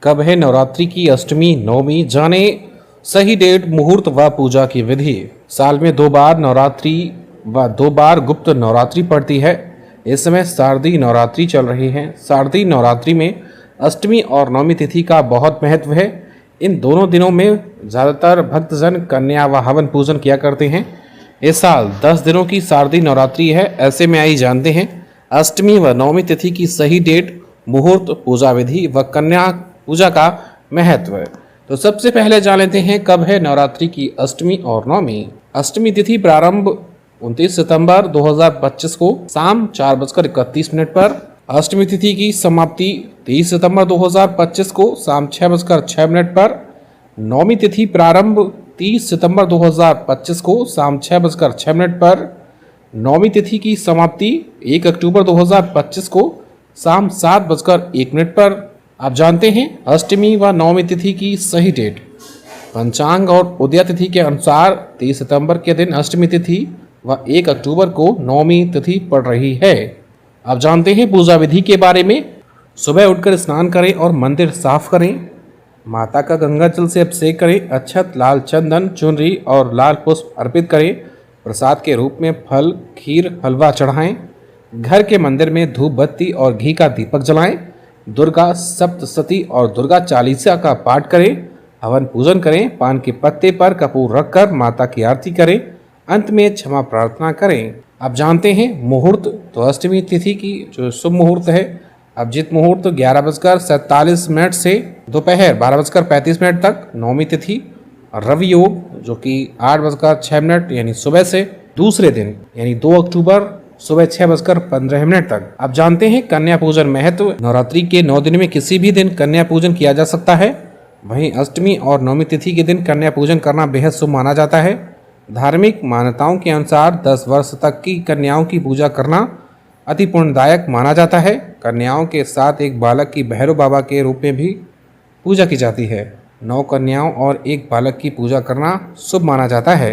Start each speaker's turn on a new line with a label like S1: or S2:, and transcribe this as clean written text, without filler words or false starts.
S1: कब है नवरात्रि की अष्टमी नवमी, जाने सही डेट, मुहूर्त व पूजा की विधि। साल में 2 बार नवरात्रि व 2 बार गुप्त नवरात्रि पड़ती है। इस समय शारदीय नवरात्रि चल रही है। शारदीय नवरात्रि में अष्टमी और नवमी तिथि का बहुत महत्व है। इन दोनों दिनों में ज़्यादातर भक्तजन कन्या व हवन पूजन किया करते हैं। इस साल 10 दिनों की शारदीय नवरात्रि है। ऐसे में आइए जानते हैं अष्टमी व नवमी तिथि की सही डेट, मुहूर्त, पूजा विधि व कन्या पूजा का महत्व। तो सबसे पहले जान लेते हैं कब है नवरात्रि की अष्टमी और नवमी। अष्टमी तिथि प्रारंभ 29 सितंबर 2025 को शाम 4:31 पर। अष्टमी तिथि की समाप्ति 23 सितंबर 2025 को शाम 6:06 पर। नवमी तिथि प्रारंभ 30 सितंबर 2025 को शाम 6:06 पर। नवमी तिथि की समाप्ति 1 अक्टूबर 2025 को शाम 7:01 पर। आप जानते हैं अष्टमी व नवमी तिथि की सही डेट। पंचांग और उदय तिथि के अनुसार 30 सितंबर के दिन अष्टमी तिथि व 1 अक्टूबर को नवमी तिथि पड़ रही है। आप जानते हैं पूजा विधि के बारे में। सुबह उठकर स्नान करें और मंदिर साफ करें। माता का गंगा जल से अभिषेक करें। अक्षत, लाल चंदन, चुनरी और लाल पुष्प अर्पित करें। प्रसाद के रूप में फल, खीर, हलवा चढ़ाएं। घर के मंदिर में धूप बत्ती और घी का दीपक जलाएं। दुर्गा सप्तशती और दुर्गा चालीसा का पाठ करें। हवन पूजन करें। पान के पत्ते पर कपूर रखकर माता की आरती करें। अंत में क्षमा प्रार्थना करें। आप जानते हैं मुहूर्त, तो अष्टमी तिथि की जो शुभ मुहूर्त है अभिजीत मुहूर्त 11:47 से दोपहर 12:35 तक। नवमी तिथि रवि योग जो कि 8:06 यानी सुबह से दूसरे दिन यानी 2 अक्टूबर सुबह 6:15 तक। आप जानते हैं कन्या पूजन महत्व। नवरात्रि के 9 दिन में किसी भी दिन कन्या पूजन किया जा सकता है। वहीं अष्टमी और नवमी तिथि के दिन कन्या पूजन करना बेहद शुभ माना जाता है। धार्मिक मान्यताओं के अनुसार 10 वर्ष तक की कन्याओं की पूजा करना अति पुण्यदायक माना जाता है। कन्याओं के साथ एक बालक की भैरव बाबा के रूप में भी पूजा की जाती है। 9 कन्याओं और एक बालक की पूजा करना शुभ माना जाता है।